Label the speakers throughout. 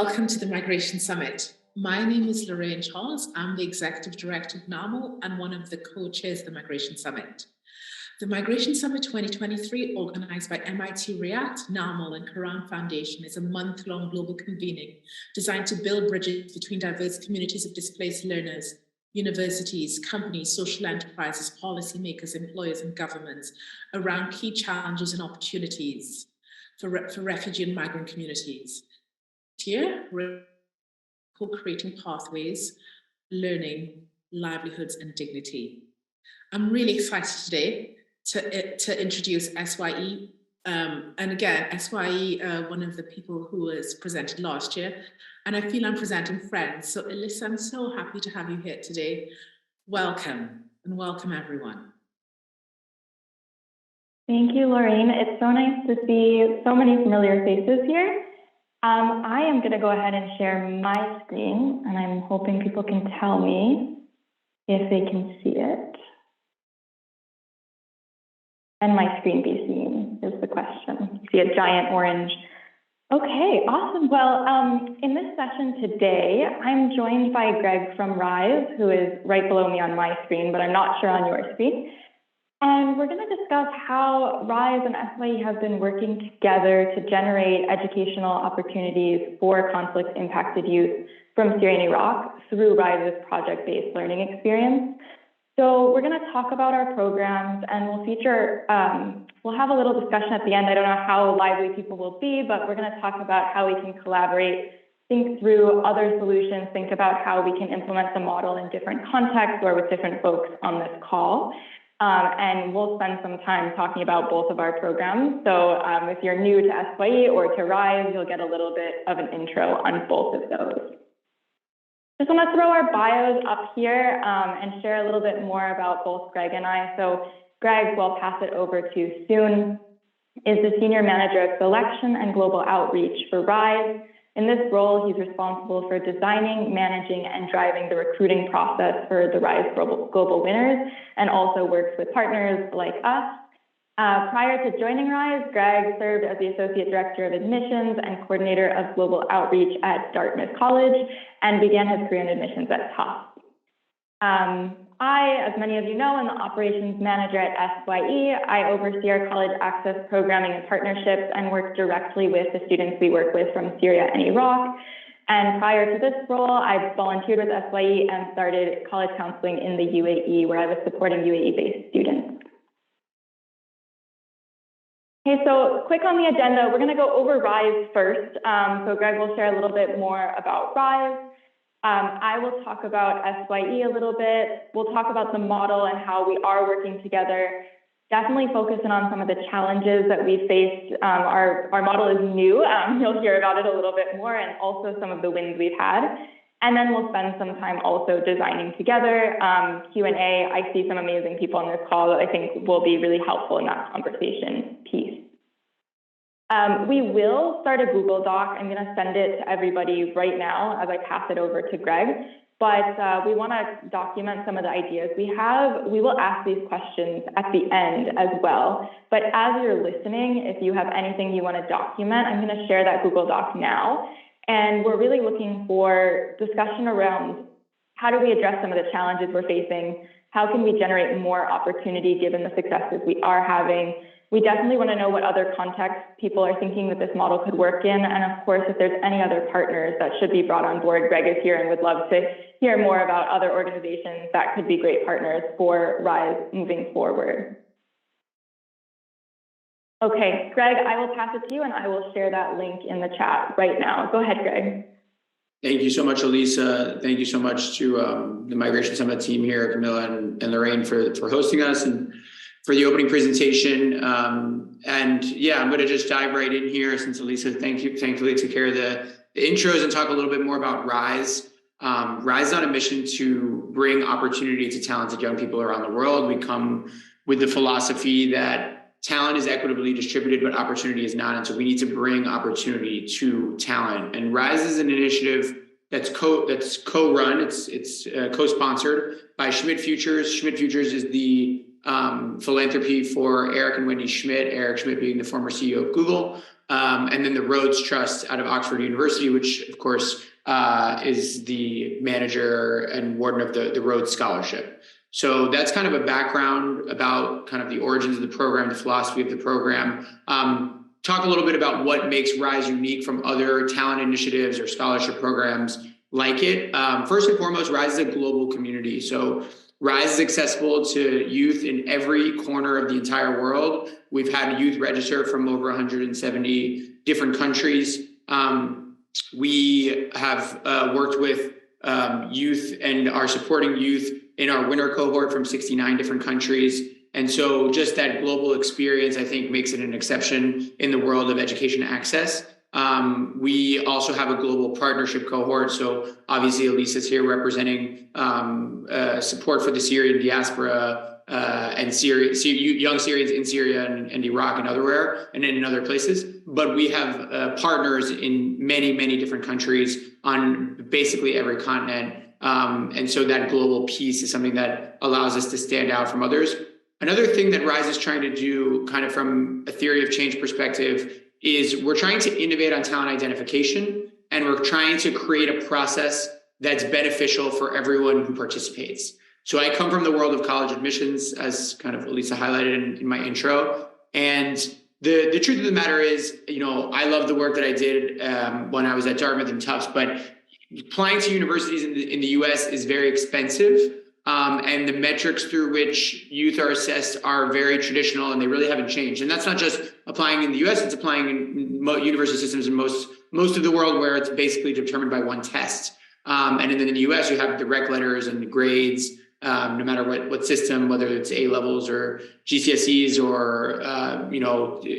Speaker 1: welcome to the Migration Summit. My name is Lorraine Charles. I'm the Executive Director of NAML and one of the co-chairs of the Migration Summit. The Migration Summit 2023, organized by MIT React, NAML, and Quran Foundation, is a month-long global convening designed to build bridges between diverse communities of displaced learners, universities, companies, social enterprises, policymakers, employers, and governments around key challenges and opportunities for refugee and migrant communities. Here, we're co-creating pathways, learning, livelihoods, and dignity. I'm really excited today to introduce SYE. And again, SYE, one of the people who was presented last year, and I feel I'm presenting friends. So Alyssa, I'm so happy to have you here today. Welcome, and welcome everyone.
Speaker 2: Thank you, Lorraine. It's so nice to see so many familiar faces here. I am going to go ahead and share my screen, and I'm hoping people can tell me if they can see it. And my screen be seen is the question. See a giant orange. Okay, awesome. Well, in this session today, I'm joined by Greg from Rise, who is right below me on my screen, but I'm not sure on your screen. And we're going to discuss how Rise and SYE have been working together to generate educational opportunities for conflict-impacted youth from Syria and Iraq through Rise's project-based learning experience. So we're going to talk about our programs, and we'll have a little discussion at the end. I don't know how lively people will be, but we're going to talk about how we can collaborate, think through other solutions, think about how we can implement the model in different contexts or with different folks on this call. And we'll spend some time talking about both of our programs. So if you're new to SYE or to Rise, you'll get a little bit of an intro on both of those. Just want to throw our bios up here and share a little bit more about both Greg and I. So Greg, we'll pass it over to soon, is the Senior Manager of Selection and Global Outreach for Rise. In this role, he's responsible for designing, managing, and driving the recruiting process for the Rise Global winners, and also works with partners like us. Prior to joining Rise, Greg served as the Associate Director of Admissions and Coordinator of Global Outreach at Dartmouth College, and began his career in admissions at Tufts. I, as many of you know, am the Operations Manager at SYE. I oversee our college access programming and partnerships and work directly with the students we work with from Syria and Iraq. And prior to this role, I volunteered with SYE and started college counseling in the UAE, where I was supporting UAE-based students. Okay, so quick on the agenda, we're going to go over Rise first. So Greg will share a little bit more about Rise. I will talk about SYE a little bit. We'll talk about the model and how we are working together. Definitely focusing on some of the challenges that we faced. Our model is new. You'll hear about it a little bit more, and also some of the wins we've had. And then we'll spend some time also designing together. Q&A, I see some amazing people on this call that I think will be really helpful in that conversation piece. We will start a Google Doc. I'm going to send it to everybody right now as I pass it over to Greg. But we want to document some of the ideas we have. We will ask these questions at the end as well. But as you're listening, if you have anything you want to document, I'm going to share that Google Doc now. And we're really looking for discussion around how do we address some of the challenges we're facing? How can we generate more opportunity given the successes we are having? We definitely want to know what other contexts people are thinking that this model could work in. And of course, if there's any other partners that should be brought on board, Greg is here and would love to hear more about other organizations that could be great partners for Rise moving forward. Okay, Greg, I will pass it to you and I will share that link in the chat right now. Go ahead, Greg.
Speaker 3: Thank you so much, Elisa. Thank you so much to the Migration Summit team here, Camilla and Lorraine for hosting us and for the opening presentation. And yeah, I'm gonna just dive right in here since Elisa, thankfully took care of the intros and talk a little bit more about Rise. Rise is on a mission to bring opportunity to talented young people around the world. We come with the philosophy that talent is equitably distributed, but opportunity is not. And so we need to bring opportunity to talent. And Rise is an initiative that's co-run, it's co-sponsored by Schmidt Futures. Schmidt Futures is the philanthropy for Eric and Wendy Schmidt, Eric Schmidt being the former CEO of Google, and then the Rhodes Trust out of Oxford University, which of course is the manager and warden of the Rhodes Scholarship. So that's kind of a background about kind of the origins of the program, the philosophy of the program. Talk a little bit about what makes RISE unique from other talent initiatives or scholarship programs like it. First and foremost, RISE is a global community. So RISE is accessible to youth in every corner of the entire world. We've had youth register from over 170 different countries. We have worked with youth and are supporting youth in our winter cohort from 69 different countries. And so just that global experience, I think, makes it an exception in the world of education access. We also have a global partnership cohort. So obviously Elisa's here representing support for the Syrian diaspora and young Syrians in Syria and Iraq and everywhere and in other places. But we have partners in many, many different countries on basically every continent. And so that global piece is something that allows us to stand out from others. Another thing that RISE is trying to do, kind of from a theory of change perspective, is we're trying to innovate on talent identification, and we're trying to create a process that's beneficial for everyone who participates. So I come from the world of college admissions, as kind of Elisa highlighted in my intro. And the truth of the matter is, I love the work that I did when I was at Dartmouth and Tufts, but applying to universities in the US is very expensive. And the metrics through which youth are assessed are very traditional, and they really haven't changed. And that's not just applying in the US, it's applying in university systems in most of the world, where it's basically determined by one test. And in the US, you have the rec letters and the grades, no matter what system, whether it's A levels or GCSEs or,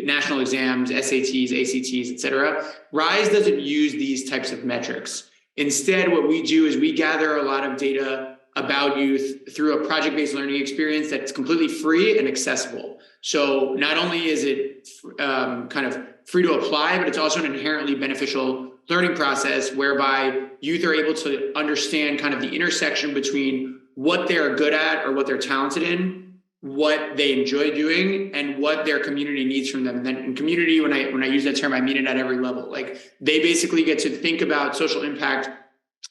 Speaker 3: national exams, SATs, ACTs, et cetera. RISE doesn't use these types of metrics. Instead, what we do is we gather a lot of data about youth through a project-based learning experience that's completely free and accessible. So not only is it kind of free to apply, but it's also an inherently beneficial learning process whereby youth are able to understand kind of the intersection between what they're good at or what they're talented in, what they enjoy doing, and what their community needs from them. And then in community, when I use that term, I mean it at every level. Like, they basically get to think about social impact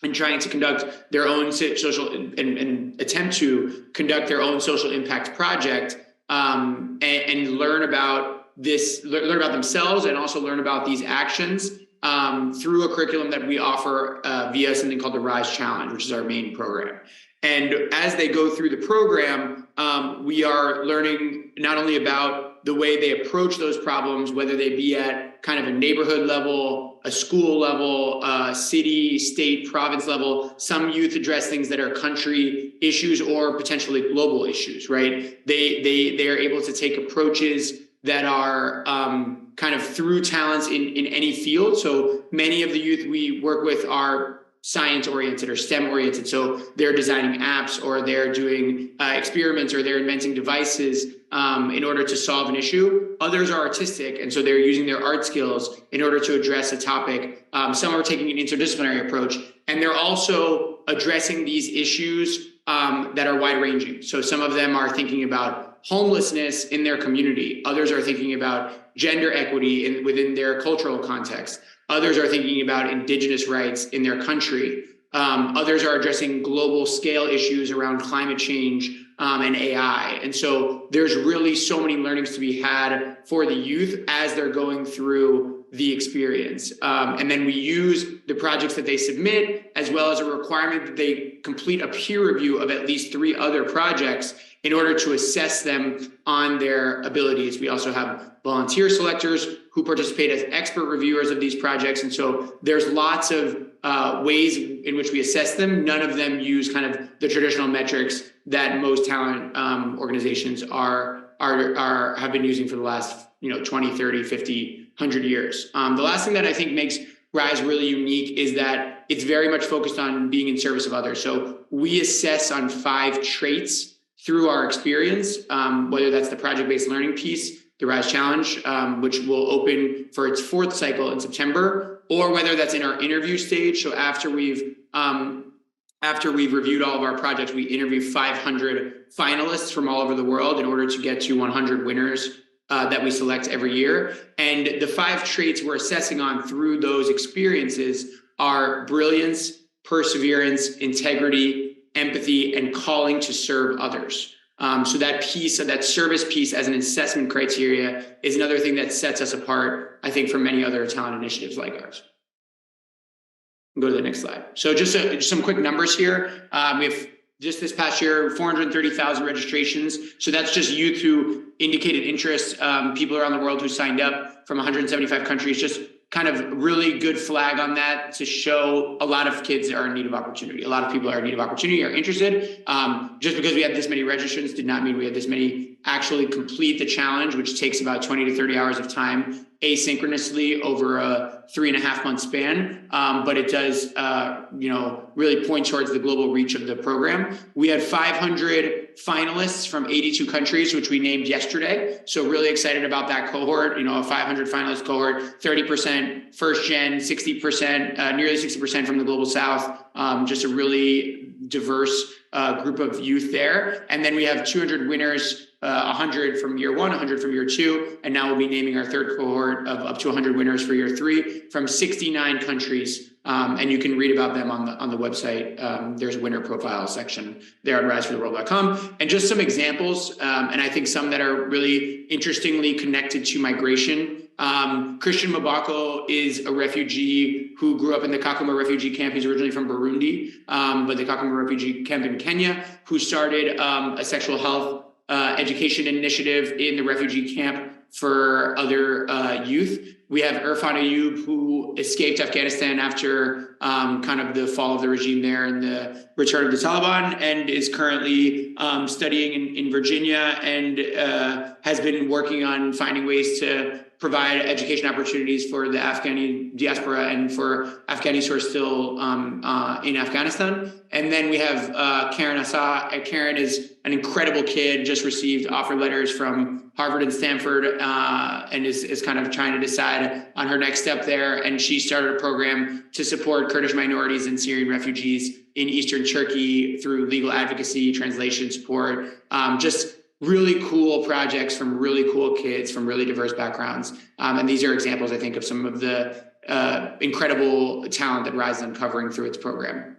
Speaker 3: and trying to conduct their own social and attempt to conduct their own social impact project, and learn about themselves, and also learn about these actions through a curriculum that we offer via something called the RISE Challenge, which is our main program. And as they go through the program, we are learning not only about the way they approach those problems, whether they be at kind of a neighborhood level, a school level, city, state, province level. Some youth address things that are country issues or potentially global issues, right? They are able to take approaches that are kind of through talents in any field. So many of the youth we work with are science-oriented or STEM-oriented. So they're designing apps, or they're doing experiments, or they're inventing devices in order to solve an issue. Others are artistic, and so they're using their art skills in order to address a topic. Some are taking an interdisciplinary approach, and they're also addressing these issues that are wide-ranging. So some of them are thinking about homelessness in their community. Others are thinking about gender equity within their cultural context. Others are thinking about indigenous rights in their country. Others are addressing global scale issues around climate change and AI. And so there's really so many learnings to be had for the youth as they're going through the experience. And then we use the projects that they submit, as well as a requirement that they complete a peer review of at least 3 other projects in order to assess them on their abilities. We also have volunteer selectors who participate as expert reviewers of these projects. And so there's lots of ways in which we assess them. None of them use kind of the traditional metrics that most talent organizations have been using for the last 20, 30, 50, 100 years. The last thing that I think makes RISE really unique is that it's very much focused on being in service of others. So we assess on 5 traits through our experience, whether that's the project-based learning piece, the RISE Challenge, which will open for its 4th cycle in September, or whether that's in our interview stage. So after we've reviewed all of our projects, we interview 500 finalists from all over the world in order to get to 100 winners that we select every year. And the 5 traits we're assessing on through those experiences are brilliance, perseverance, integrity, empathy, and calling to serve others. So that piece of that service piece as an assessment criteria is another thing that sets us apart, I think, from many other talent initiatives like ours. Go to the next slide. So just some quick numbers here. We have just this past year, 430,000 registrations. So that's just youth who indicated interest, people around the world who signed up from 175 countries, just kind of really good flag on that to show a lot of kids are in need of opportunity. A lot of people are in need of opportunity, are interested. Just because we had this many registrants did not mean we had this many actually complete the challenge, which takes about 20 to 30 hours of time asynchronously over a 3.5 month span. But it does, really point towards the global reach of the program. We had 500 finalists from 82 countries, which we named yesterday. So really excited about that cohort, a 500 finalist cohort, 30% first gen, 60%, nearly 60% from the global South. Just a really diverse group of youth there. And then we have 200 winners, 100 from year 1, 100 from year 2. And now we'll be naming our third cohort of up to 100 winners for year 3 from 69 countries. And you can read about them on the website. There's a winner profile section there on risefortheworld.com. And just some examples, and I think some that are really interestingly connected to migration. Christian Mabako is a refugee who grew up in the Kakuma refugee camp. He's originally from Burundi, but the Kakuma refugee camp in Kenya, who started a sexual health education initiative in the refugee camp for other youth. We have Irfan Ayub, who escaped Afghanistan after kind of the fall of the regime there and the return of the Taliban, and is currently studying in Virginia and has been working on finding ways to provide education opportunities for the Afghani diaspora and for Afghanis who are still in Afghanistan. And then we have Karen Asa. Karen is an incredible kid, just received offer letters from Harvard and Stanford, and is kind of trying to decide on her next step there. And she started a program to support Kurdish minorities and Syrian refugees in Eastern Turkey through legal advocacy, translation support, just really cool projects from really cool kids from really diverse backgrounds. And these are examples, I think, of some of the incredible talent that Rise is uncovering through its program.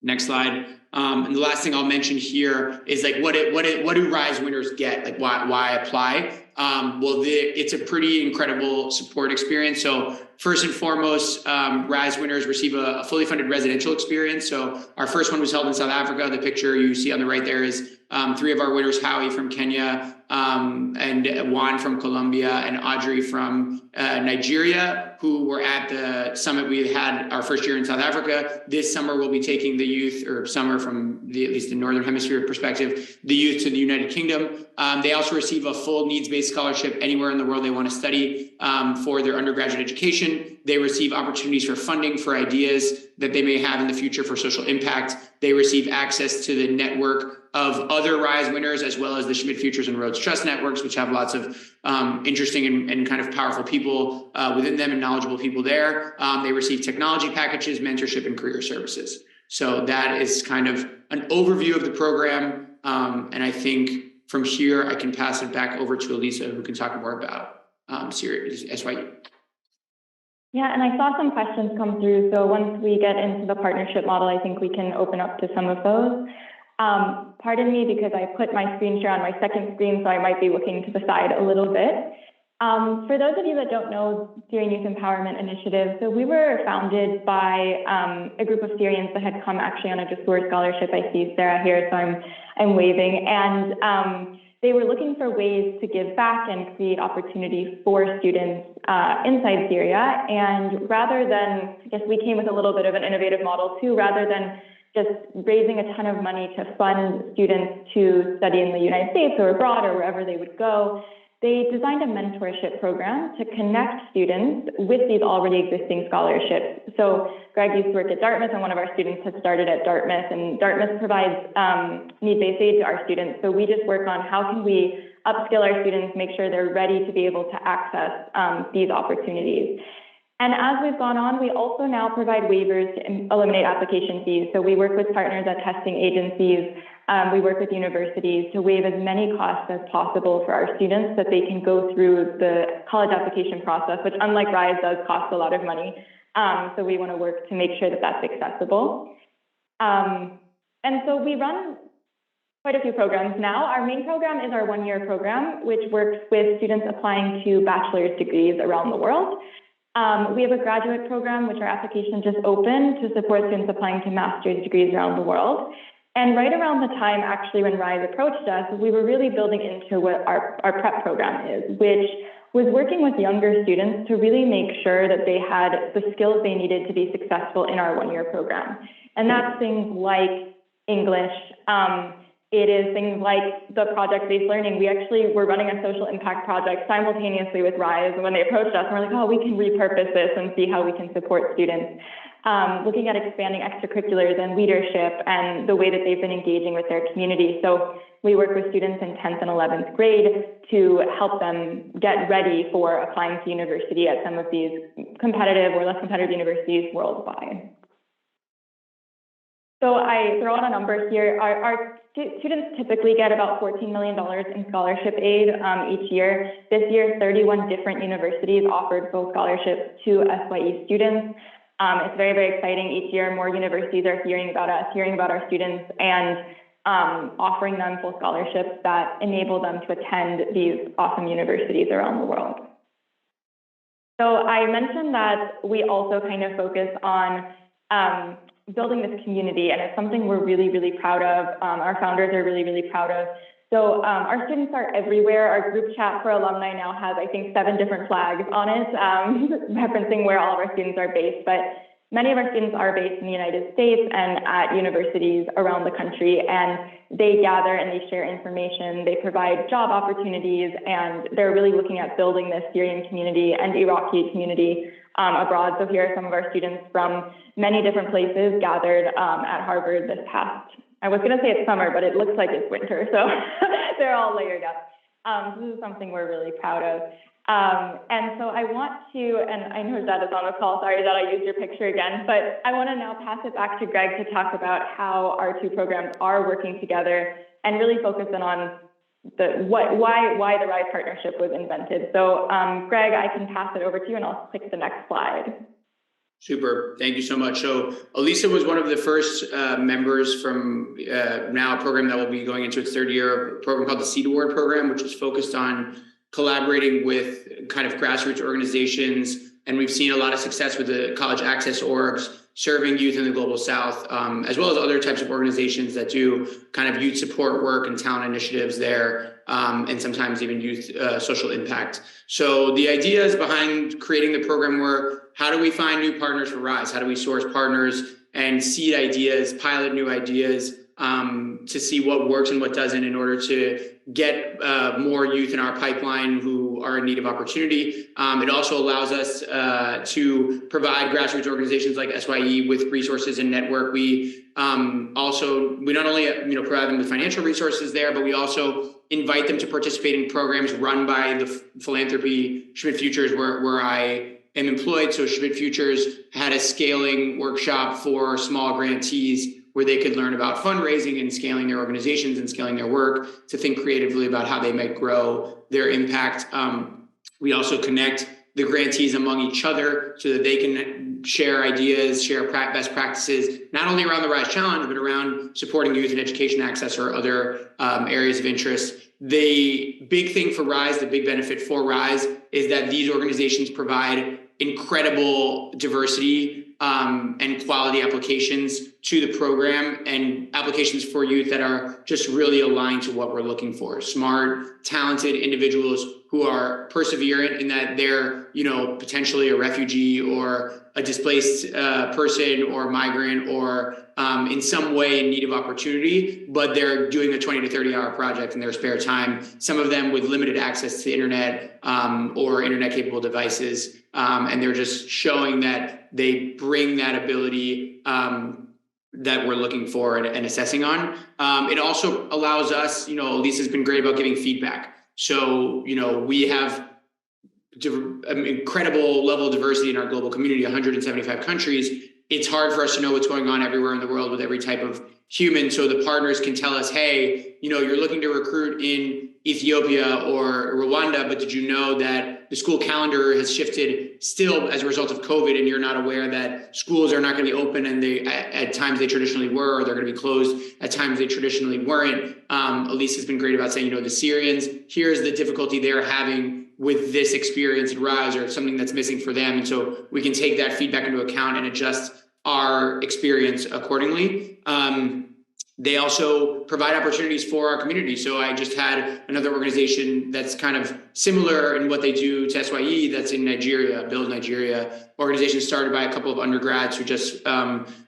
Speaker 3: Next slide. And the last thing I'll mention here is like, what do Rise winners get? Like why apply? It's a pretty incredible support experience. So first and foremost, Rise winners receive a fully funded residential experience. So our first one was held in South Africa. The picture you see on the right there is 3 of our winners, Howie from Kenya, and Juan from Colombia, and Audrey from Nigeria, who were at the summit. We had our first year in South Africa. This summer, we'll be taking the youth, or summer from at least the Northern Hemisphere perspective, the youth to the United Kingdom. They also receive a full needs-based scholarship anywhere in the world they want to study for their undergraduate education. They receive opportunities for funding for ideas that they may have in the future for social impact. They receive access to the network of other Rise winners, as well as the Schmidt Futures and Rhodes Trust networks, which have lots of interesting and kind of powerful people within them and knowledgeable people there. They receive technology packages, mentorship, and career services. So that is kind of an overview of the program. And I think from here, I can pass it back over to Elisa, who can talk more about SYU.
Speaker 2: Yeah, and I saw some questions come through. So once we get into the partnership model, I think we can open up to some of those. Pardon me, because I put my screen share on my second screen, so I might be looking to the side a little bit. For those of you that don't know Syrian Youth Empowerment Initiative, so we were founded by a group of Syrians that had come actually on a Jasur scholarship. I see Sarah here, so I'm waving. And they were looking for ways to give back and create opportunities for students inside Syria. And rather than, I guess we came with a little bit of an innovative model too, rather than just raising a ton of money to fund students to study in the United States or abroad or wherever they would go, they designed a mentorship program to connect students with these already existing scholarships. So Greg used to work at Dartmouth, and one of our students has started at Dartmouth, and Dartmouth provides need-based aid to our students. So we just work on how can we upskill our students, make sure they're ready to be able to access these opportunities. And as we've gone on, we also now provide waivers to eliminate application fees. So we work with partners at testing agencies. We work with universities to waive as many costs as possible for our students, that they can go through the college application process, which, unlike RISE, does cost a lot of money. So we want to work to make sure that that's accessible. And so we run quite a few programs now. Our main program is our one-year program, which works with students applying to bachelor's degrees around the world. We have a graduate program, which our application just opened, to support students applying to master's degrees around the world. And right around the time, actually, when RISE approached us, we were really building into what our prep program is, which was working with younger students to really make sure that they had the skills they needed to be successful in our one-year program. And that's things like English. It is things like the project-based learning. We actually were running a social impact project simultaneously with RISE, and when they approached us, we're like, oh, we can repurpose this and see how we can support students. Looking at expanding extracurriculars and leadership and the way that they've been engaging with their community. So we work with students in 10th and 11th grade to help them get ready for applying to university at some of these competitive or less competitive universities worldwide. So I throw out a number here. Our students typically get about $14 million in scholarship aid each year. This year, 31 different universities offered full scholarships to SYE students. It's very, very exciting. Each year, more universities are hearing about us, hearing about our students, and offering them full scholarships that enable them to attend these awesome universities around the world. So I mentioned that we also kind of focus on building this community, and it's something we're really, really proud of. Our founders are really, really proud of. So our students are everywhere. Our group chat for alumni now has, I think, 7 different flags on it, referencing where all of our students are based. But many of our students are based in the United States and at universities around the country, and they gather and they share information. They provide job opportunities, and they're really looking at building this Syrian community and Iraqi community abroad. So here are some of our students from many different places gathered at Harvard this past, I was going to say it's summer, but it looks like it's winter, so they're all layered up. This is something we're really proud of. And so I want to, and I know Zed is on the call, sorry that I used your picture again, but I want to now pass it back to Greg to talk about how our 2 programs are working together and really focus in on why the RISE partnership was invented. So Greg, I can pass it over to you, and I'll click the next slide.
Speaker 3: Super. Thank you so much. So Elisa was one of the first members from now a program that will be going into its 3rd year, a program called the Seed Award program, which is focused on collaborating with kind of grassroots organizations. And we've seen a lot of success with the college access orgs, serving youth in the Global South, as well as other types of organizations that do kind of youth support work and talent initiatives there, and sometimes even youth social impact. So the ideas behind creating the program were, how do we find new partners for RISE? How do we source partners and seed ideas, pilot new ideas, to see what works and what doesn't, in order to get more youth in our pipeline who are in need of opportunity. It also allows us to provide grassroots organizations like SYE with resources and network. We not only provide them with financial resources there, but we also invite them to participate in programs run by the philanthropy Schmidt Futures, where I am employed. So Schmidt Futures had a scaling workshop for small grantees, where they could learn about fundraising and scaling their organizations and scaling their work, to think creatively about how they might grow their impact. We also connect the grantees among each other so that they can share ideas, share best practices, not only around the RISE Challenge, but around supporting youth and education access or other areas of interest. The big thing for RISE, the big benefit for RISE, is that these organizations provide incredible diversity and quality applications to the program, and applications for youth that are just really aligned to what we're looking for. Smart, talented individuals who are perseverant in that they're, potentially a refugee or a displaced person or migrant or in some way in need of opportunity, but they're doing a 20 to 30-hour project in their spare time, some of them with limited access to the internet or internet-capable devices, and they're just showing that they bring that ability that we're looking for and assessing on. It also allows us, Lisa's been great about giving feedback. So, we have incredible level of diversity in our global community, 175 countries, it's hard for us to know what's going on everywhere in the world with every type of human. So the partners can tell us, hey, you're looking to recruit in Ethiopia or Rwanda, but did you know that the school calendar has shifted still as a result of COVID, and you're not aware that schools are not going to be open, and at times they traditionally were, or they're going to be closed at times they traditionally weren't. Elise has been great about saying, the Syrians, here's the difficulty they're having with this experience at Rise, or something that's missing for them. And so we can take that feedback into account and adjust our experience accordingly. They also provide opportunities for our community. So I just had another organization that's kind of similar in what they do to SYE, that's in Nigeria, Build Nigeria, organization started by a couple of undergrads who just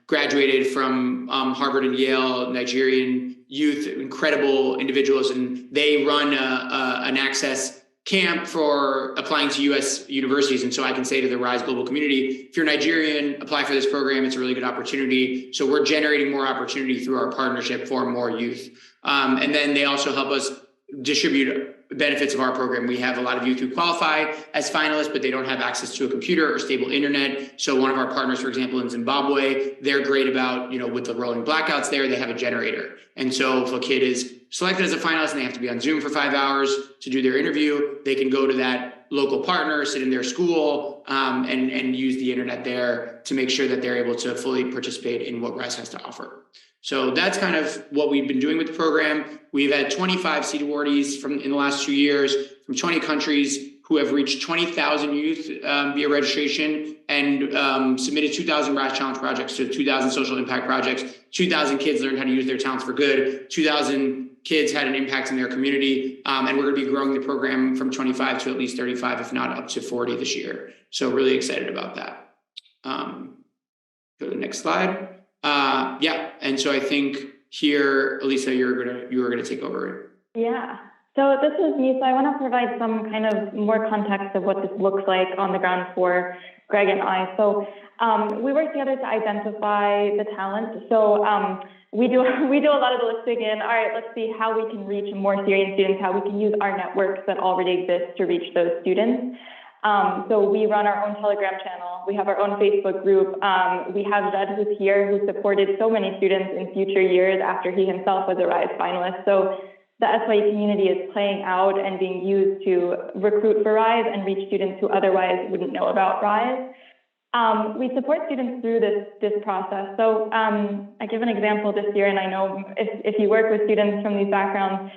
Speaker 3: graduated from Harvard and Yale, Nigerian youth, incredible individuals, and they run an access camp for applying to US universities. And so I can say to the Rise Global community, if you're Nigerian, apply for this program. It's a really good opportunity. So we're generating more opportunity through our partnership for more youth. And then they also help us distribute benefits of our program. We have a lot of youth who qualify as finalists, but they don't have access to a computer or stable internet. So one of our partners, for example, in Zimbabwe, they're great about, with the rolling blackouts there, they have a generator. And so if a kid is selected as a finalist and they have to be on Zoom for 5 hours to do their interview, they can go to that local partner, sit in their school, and use the internet there to make sure that they're able to fully participate in what Rise has to offer. So that's kind of what we've been doing with the program. We've had 25 seed awardees in the last 2 years from 20 countries who have reached 20,000 youth via registration and submitted 2,000 Rise Challenge projects, so 2,000 social impact projects. 2,000 kids learned how to use their talents for good. 2,000 kids had an impact in their community. And we're going to be growing the program from 25 to at least 35, if not up to 40 this year. So really excited about that. Go to the next slide. And so I think here, Elisa, you were gonna take over.
Speaker 2: Yeah. So this is me. So I want to provide some kind of more context of what this looks like on the ground for Greg and I. So we work together to identify the talent. So we do a lot of the listing in. All right, let's see how we can reach more Syrian students, how we can use our networks that already exist to reach those students. So we run our own Telegram channel. We have our own Facebook group. We have Jed, who's here, who supported so many students in future years after he himself was a Rise finalist. So the SYE community is playing out and being used to recruit for Rise and reach students who otherwise wouldn't know about Rise. We support students through this process. So I give an example this year, and I know if you work with students from these backgrounds,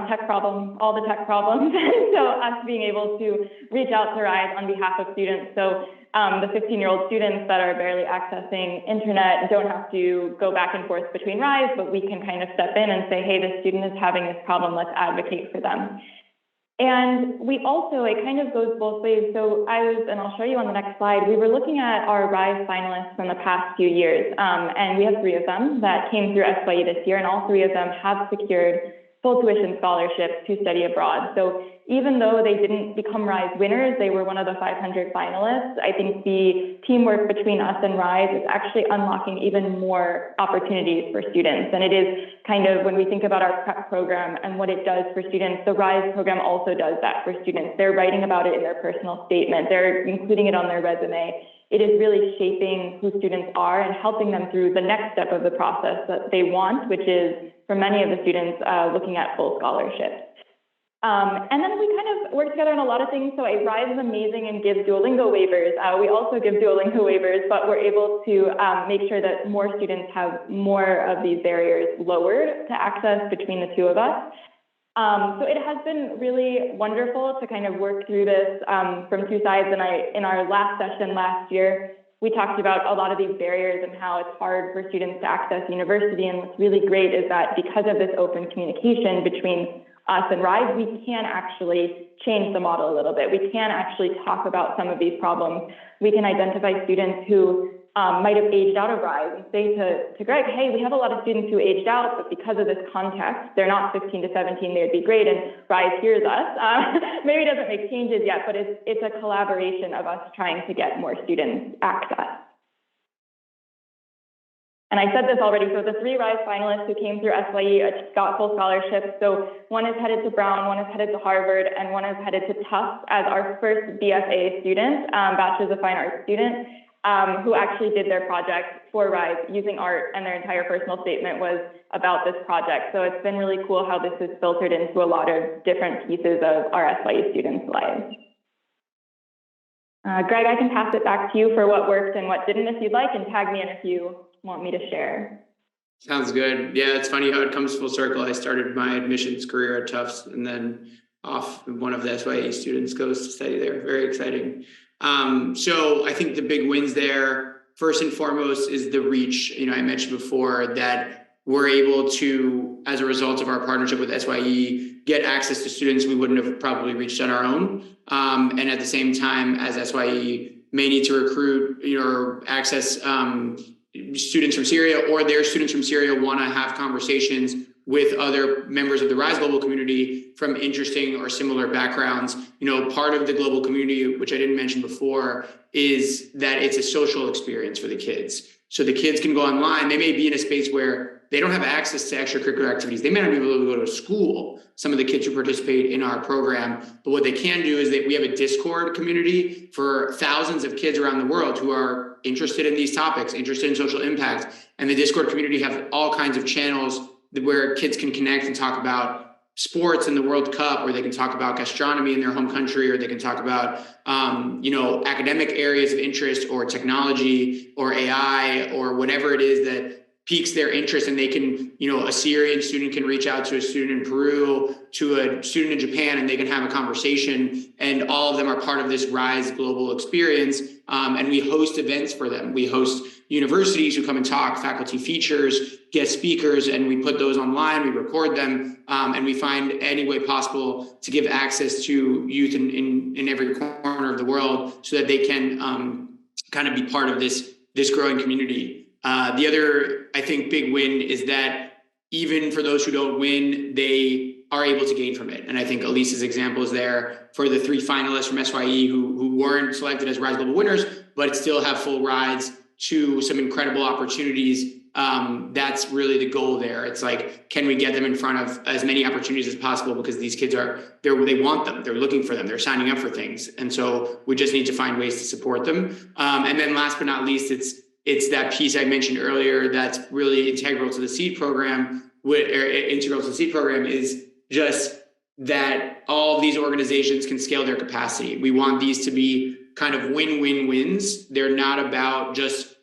Speaker 2: tech problems, all the tech problems. So us being able to reach out to Rise on behalf of students. So the 15-year-old students that are barely accessing internet don't have to go back and forth between Rise, but we can kind of step in and say, hey, this student is having this problem, let's advocate for them. And we also, it kind of goes both ways. So and I'll show you on the next slide, we were looking at our Rise finalists in the past few years, and we have 3 of them that came through SYE this year, and all 3 of them have secured full tuition scholarships to study abroad. So even though they didn't become Rise winners, they were one of the 500 finalists. I think the teamwork between us and Rise is actually unlocking even more opportunities for students. And it is kind of, when we think about our prep program and what it does for students, the Rise program also does that for students. They're writing about it in their personal statement. They're including it on their resume. It is really shaping who students are and helping them through the next step of the process that they want, which is, for many of the students, looking at full scholarships. And then we kind of work together on a lot of things. So Rise is amazing and gives Duolingo waivers. We also give Duolingo waivers, but we're able to make sure that more students have more of these barriers lowered to access between the 2 of us. So it has been really wonderful to kind of work through this from 2 sides. And in our last session last year, we talked about a lot of these barriers and how it's hard for students to access university. And what's really great is that because of this open communication between us and Rise, we can actually change the model a little bit. We can actually talk about some of these problems. We can identify students who might have aged out of Rise and say to Greg, hey, we have a lot of students who aged out, but because of this context, they're not 15 to 17, they'd be great, and Rise hears us. Maybe it doesn't make changes yet, but it's a collaboration of us trying to get more students access. And I said this already, so the 3 RISE finalists who came through SYE got full scholarships. So one is headed to Brown, one is headed to Harvard, and one is headed to Tufts as our first BFA student, Bachelor's of Fine Arts student, who actually did their project for RISE using art, and their entire personal statement was about this project. So it's been really cool how this has filtered into a lot of different pieces of our SYE students' lives. Greg, I can pass it back to you for what worked and what didn't if you'd like, and tag me in if you want me to share.
Speaker 3: Sounds good. Yeah, it's funny how it comes full circle. I started my admissions career at Tufts, and then off one of the SYE students goes to study there. Very exciting. So I think the big wins there, first and foremost, is the reach. I mentioned before that we're able to, as a result of our partnership with SYE, get access to students we wouldn't have probably reached on our own. And at the same time, as SYE may need to recruit or access students from Syria, or their students from Syria want to have conversations with other members of the RISE global community from interesting or similar backgrounds. Part of the global community, which I didn't mention before, is that it's a social experience for the kids. So the kids can go online. They may be in a space where they don't have access to extracurricular activities. They may not be able to go to school, some of the kids who participate in our program, but what they can do is that we have a Discord community for thousands of kids around the world who are interested in these topics, interested in social impact. And the Discord community have all kinds of channels where kids can connect and talk about sports in the World Cup, or they can talk about gastronomy in their home country, or they can talk about, academic areas of interest, or technology, or AI, or whatever it is that piques their interest. And they can, a Syrian student can reach out to a student in Peru, to a student in Japan, and they can have a conversation. And all of them are part of this RISE global experience. And we host events for them. We host universities who come and talk, faculty features, guest speakers, and we put those online, we record them, and we find any way possible to give access to youth in every corner of the world so that they can kind of be part of this growing community. The other, I think, big win is that even for those who don't win, they are able to gain from it. And I think Elisa's example is there for the 3 finalists from SYE who weren't selected as RISE Global winners, but still have full rides to some incredible opportunities. That's really the goal there. It's like, can we get them in front of as many opportunities as possible? Because these kids they want them, they're looking for them, they're signing up for things. And so we just need to find ways to support them. And then last but not least, it's that piece I mentioned earlier that's really integral to the SEED program. Integral to the SEED program is just that all of these organizations can scale their capacity. We want these to be kind of win-win-wins. They're not about just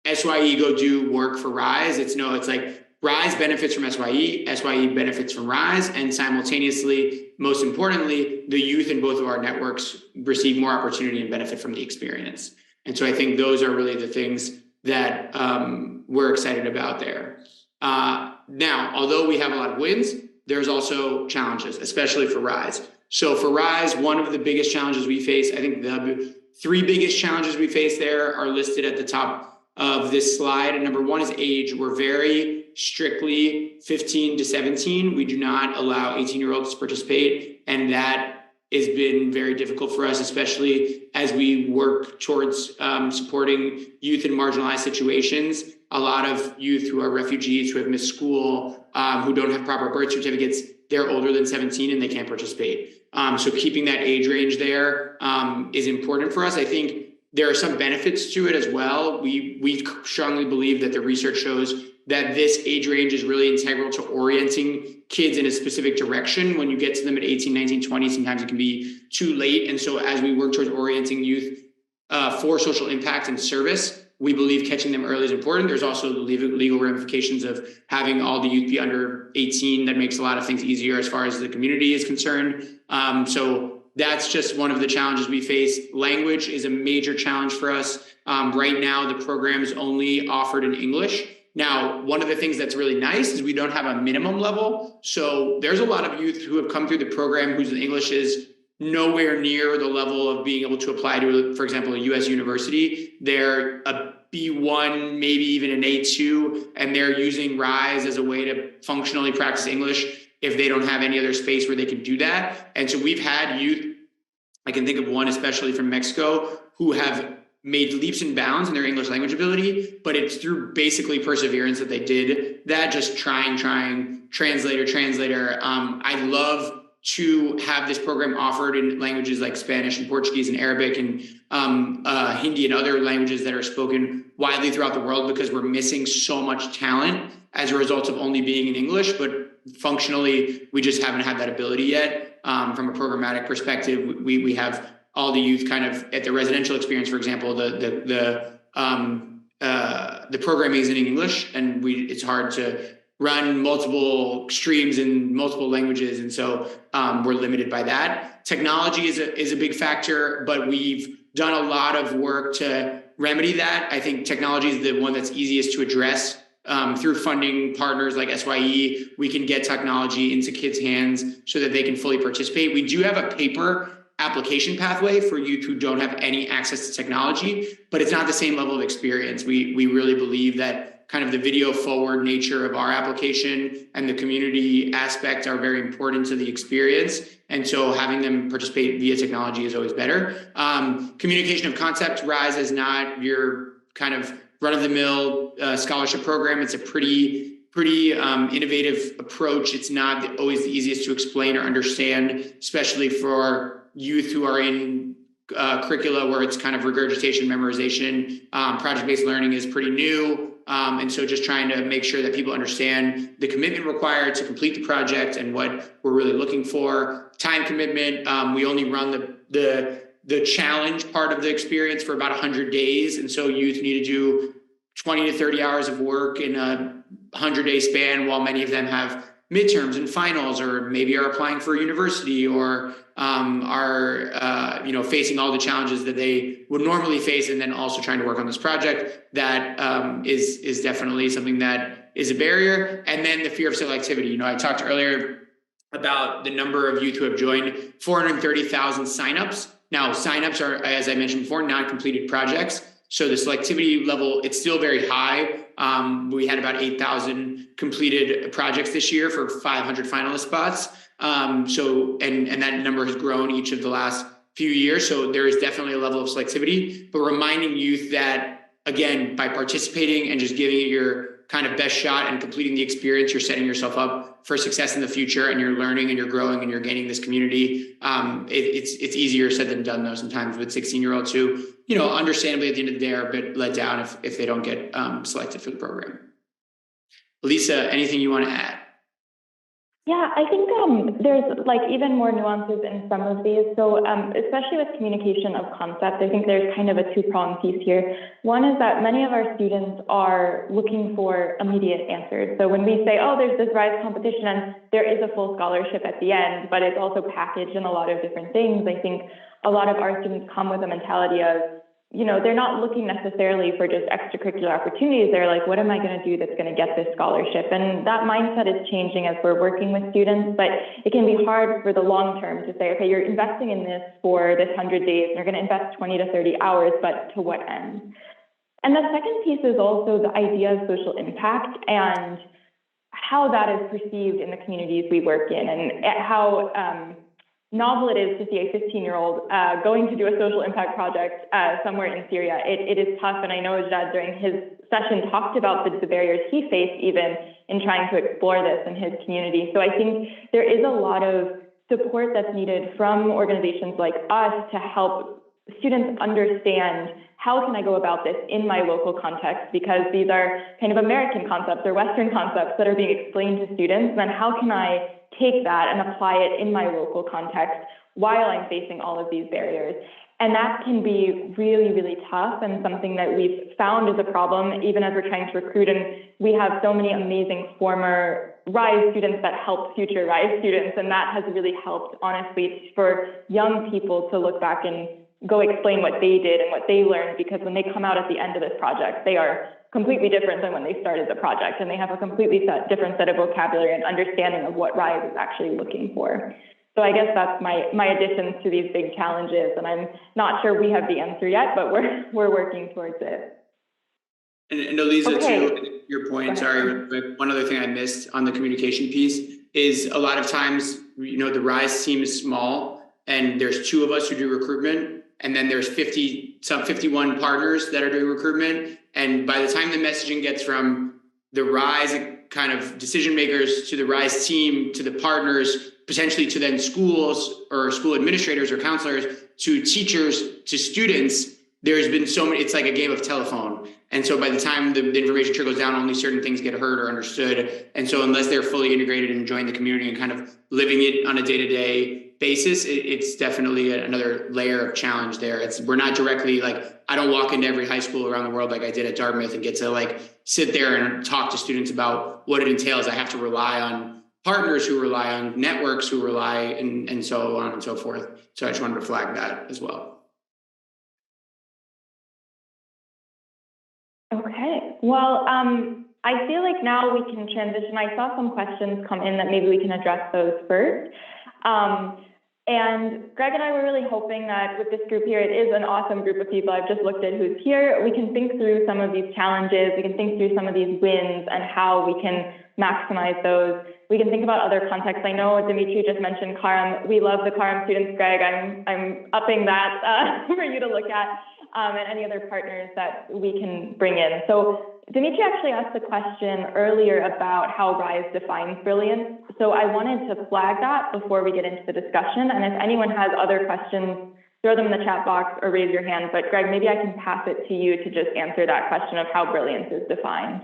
Speaker 3: SYE go do work for RISE. It's like RISE benefits from SYE benefits from RISE, and simultaneously, most importantly, the youth in both of our networks receive more opportunity and benefit from the experience. And so I think those are really the things that we're excited about there. Now, although we have a lot of wins, there's also challenges, especially for RISE. So for RISE, one of the biggest challenges we face, I think the 3 biggest challenges we face there are listed at the top of this slide. And number 1 is age. We're very strictly 15 to 17. We do not allow 18-year-olds to participate. And that has been very difficult for us, especially as we work towards supporting youth in marginalized situations. A lot of youth who are refugees, who have missed school, who don't have proper birth certificates, they're older than 17 and they can't participate. So keeping that age range there is important for us. I think there are some benefits to it as well. We strongly believe that the research shows that this age range is really integral to orienting kids in a specific direction. When you get to them at 18, 19, 20, sometimes it can be too late. And so as we work towards orienting youth for social impact and service, we believe catching them early is important. There's also the legal ramifications of having all the youth be under 18. That makes a lot of things easier as far as the community is concerned. So that's just one of the challenges we face. Language is a major challenge for us. Right now, the program is only offered in English. Now, one of the things that's really nice is we don't have a minimum level. So there's a lot of youth who have come through the program whose English is nowhere near the level of being able to apply to, for example, a US university. They're a B1, maybe even an A2, and they're using RISE as a way to functionally practice English if they don't have any other space where they can do that. And so we've had youth, I can think of one especially from Mexico, who have made leaps and bounds in their English language ability, but it's through basically perseverance that they did that, just trying, translator. I love to have this program offered in languages like Spanish and Portuguese and Arabic and Hindi and other languages that are spoken widely throughout the world, because we're missing so much talent as a result of only being in English, but functionally, we just haven't had that ability yet. From a programmatic perspective, we have all the youth kind of at the residential experience, for example, the programming is in English, and it's hard to run multiple streams in multiple languages. And so we're limited by that. Technology is a big factor, but we've done a lot of work to remedy that. I think technology is the one that's easiest to address. Through funding partners like SYE, we can get technology into kids' hands so that they can fully participate. We do have a paper application pathway for youth who don't have any access to technology, but it's not the same level of experience. We really believe that kind of the video forward nature of our application and the community aspect are very important to the experience. And so having them participate via technology is always better. Communication of concept, RISE is not your kind of run-of-the-mill scholarship program. It's a pretty innovative approach. It's not always the easiest to explain or understand, especially for youth who are in curricula where it's kind of regurgitation, memorization. Project-based learning is pretty new. And so just trying to make sure that people understand the commitment required to complete the project and what we're really looking for. Time commitment, we only run the challenge part of the experience for about 100 days. And so youth need to do 20 to 30 hours of work in a 100-day span, while many of them have midterms and finals, or maybe are applying for a university, or are facing all the challenges that they would normally face, and then also trying to work on this project. That is definitely something that is a barrier. And then the fear of selectivity. I talked earlier about the number of youth who have joined, 430,000 signups. Now, signups are, as I mentioned before, non-completed projects. So the selectivity level, it's still very high. We had about 8,000 completed projects this year for 500 finalist spots. And that number has grown each of the last few years. So there is definitely a level of selectivity, but reminding youth that, again, by participating and just giving it your kind of best shot and completing the experience, you're setting yourself up for success in the future, and you're learning and you're growing and you're gaining this community. It's easier said than done, though, sometimes with 16-year-olds who, understandably at the end of the day are a bit let down if they don't get selected for the program. Lisa, anything you want to add?
Speaker 2: Yeah, I think there's even more nuances in some of these. So especially with communication of concept, I think there's kind of a two-pronged piece here. One is that many of our students are looking for immediate answers. So when we say, oh, there's this RISE competition and there is a full scholarship at the end, but it's also packaged in a lot of different things, I think a lot of our students come with a mentality of, they're not looking necessarily for just extracurricular opportunities. They're like, what am I going to do that's going to get this scholarship? And that mindset is changing as we're working with students, but it can be hard for the long term to say, okay, you're investing in this for this 100 days, and you're going to invest 20 to 30 hours, but to what end? And the second piece is also the idea of social impact and how that is perceived in the communities we work in, and how novel it is to see a 15-year-old going to do a social impact project somewhere in Syria. It is tough, and I know Jad during his session talked about the barriers he faced even in trying to explore this in his community. So I think there is a lot of support that's needed from organizations like us to help students understand, how can I go about this in my local context? Because these are kind of American concepts or Western concepts that are being explained to students. And then how can I take that and apply it in my local context while I'm facing all of these barriers? And that can be really, really tough, and something that we've found is a problem even as we're trying to recruit. And we have so many amazing former RISE students that help future RISE students. And that has really helped, honestly, for young people to look back and go explain what they did and what they learned, because when they come out at the end of this project, they are completely different than when they started the project, and they have a completely different set of vocabulary and understanding of what RISE is actually looking for. So I guess that's my additions to these big challenges, and I'm not sure we have the answer yet, but we're working towards it.
Speaker 3: And Elisa, okay, to your point, sorry, but one other thing I missed on the communication piece is a lot of times, the RISE team is small, and there's 2 of us who do recruitment, and then there's 50 51 partners that are doing recruitment. And by the time the messaging gets from the Rise kind of decision makers to the Rise team, to the partners, potentially to then schools or school administrators or counselors, to teachers, to students, there's been so many, it's like a game of telephone. And so by the time the information trickles down, only certain things get heard or understood. And so unless they're fully integrated and enjoying the community and kind of living it on a day-to-day basis, it's definitely another layer of challenge there. We're not directly like, I don't walk into every high school around the world like I did at Dartmouth and get to like sit there and talk to students about what it entails. I have to rely on partners who rely on networks who rely and so on and so forth. So I just wanted to flag that as well.
Speaker 2: Okay, well, I feel like now we can transition. I saw some questions come in that maybe we can address those first. And Greg and I were really hoping that with this group here, it is an awesome group of people. I've just looked at who's here. We can think through some of these challenges. We can think through some of these wins and how we can maximize those. We can think about other contexts. I know Dimitri just mentioned Karam. We love the Karam students, Greg. I'm upping that for you to look at. And any other partners that we can bring in. So Dimitri actually asked the question earlier about how Rise defines brilliance. So I wanted to flag that before we get into the discussion. And if anyone has other questions, throw them in the chat box or raise your hand. But Greg, maybe I can pass it to you to just answer that question of how brilliance is defined.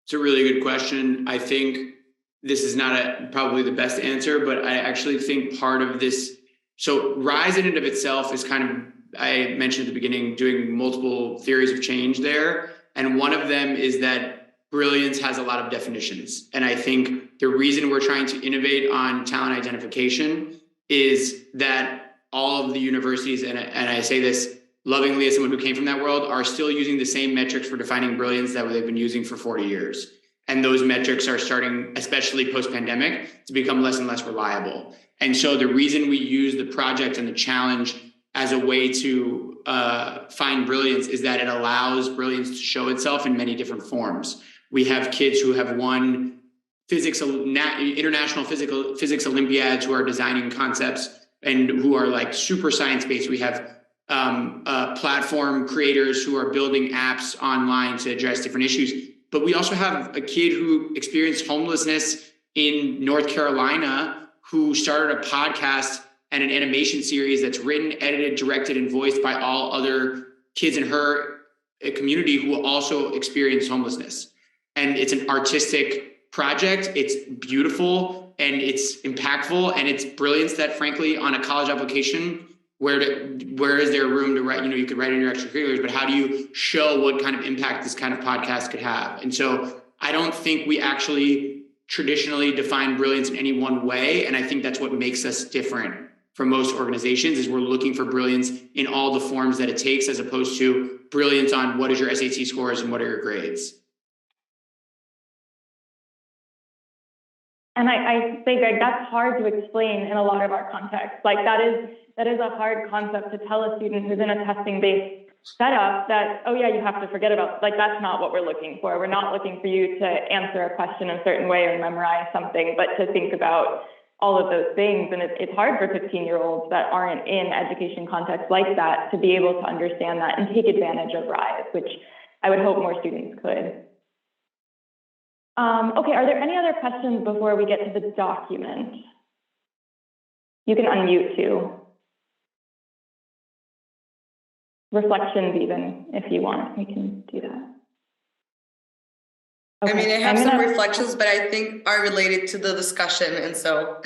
Speaker 3: It's a really good question. I think this is not probably the best answer, but I actually think part of this, so Rise in and of itself is kind of, I mentioned at the beginning, doing multiple theories of change there. And one of them is that brilliance has a lot of definitions. And I think the reason we're trying to innovate on talent identification is that all of the universities, and I say this lovingly as someone who came from that world, are still using the same metrics for defining brilliance that they've been using for 40 years. And those metrics are starting, especially post-pandemic, to become less and less reliable. And so the reason we use the project and the challenge as a way to find brilliance is that it allows brilliance to show itself in many different forms. We have kids who have won international physics Olympiads who are designing concepts and who are like super science-based. We have platform creators who are building apps online to address different issues. But we also have a kid who experienced homelessness in North Carolina who started a podcast and an animation series that's written, edited, directed, and voiced by all other kids in her community who also experience homelessness. And it's an artistic project. It's beautiful and it's impactful and it's brilliance that, frankly, on a college application, where is there room to write? You could write in your extracurriculars, but how do you show what kind of impact this kind of podcast could have? And so I don't think we actually traditionally define brilliance in any one way. And I think that's what makes us different from most organizations, is we're looking for brilliance in all the forms that it takes, as opposed to brilliance on what is your SAT scores and what are your grades. And
Speaker 2: I say, Greg, that's hard to explain in a lot of our contexts. Like that is a hard concept to tell a student who's in a testing-based setup that, oh yeah, you have to forget about, like, that's not what we're looking for. We're not looking for you to answer a question a certain way or memorize something, but to think about all of those things. And it's hard for 15-year-olds that aren't in education contexts like that to be able to understand that and take advantage of Rise, which I would hope more students could. Okay, are there any other questions before we get to the document? You can unmute too. Reflections even, if you want, we can do that. Okay.
Speaker 4: I mean, I have some reflections, but I think are related to the discussion, and so.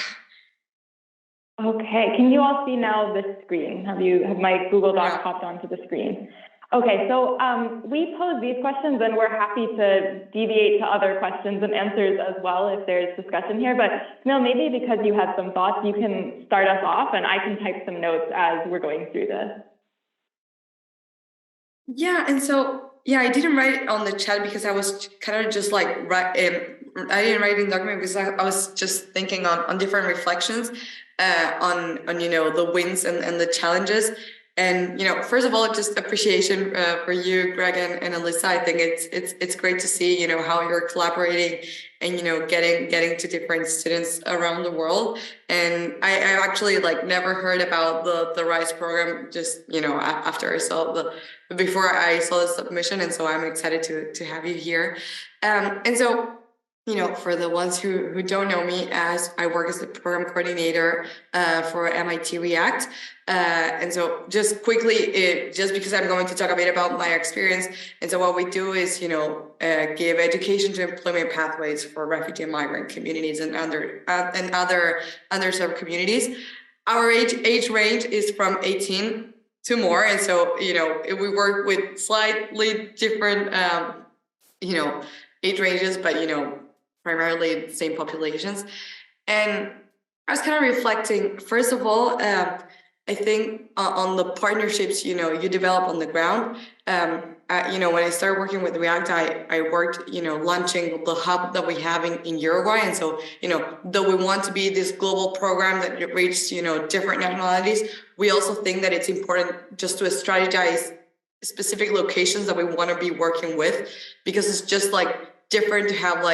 Speaker 2: Okay, can you all see now this screen? Have my Google Doc popped onto the screen? Okay, so we pose these questions, and we're happy to deviate to other questions and answers as well if there's discussion here. But Camille, maybe because you had some thoughts, you can start us off, and I can type some notes as we're going through this.
Speaker 4: Yeah, and so. Yeah, I didn't write it on the chat because I was kind of just like, I didn't write it in the document because I was just thinking on different reflections on the wins and the challenges. And first of all, just appreciation for you, Greg and Alyssa. I think it's great to see how you're collaborating and getting to different students around the world. And I actually never heard about the RISE program just after I saw before I saw the submission, and so I'm excited to have you here. And so for the ones who don't know me, as I work as the program coordinator for MIT React. And so just quickly, just because I'm going to talk a bit about my experience. And so what we do is, give education to employment pathways for refugee and migrant communities and other underserved communities. Our age range is from 18 to more. And so, we work with slightly different, age ranges, but, primarily the same populations. And I was kind of reflecting, first of all, I think on the partnerships, you develop on the ground. When I started working with React, I worked, launching the hub that we have in Uruguay. And so, though we want to be this global program that reaches, different nationalities, we also think that it's important just to strategize specific locations that we want to be working with, because it's just different to have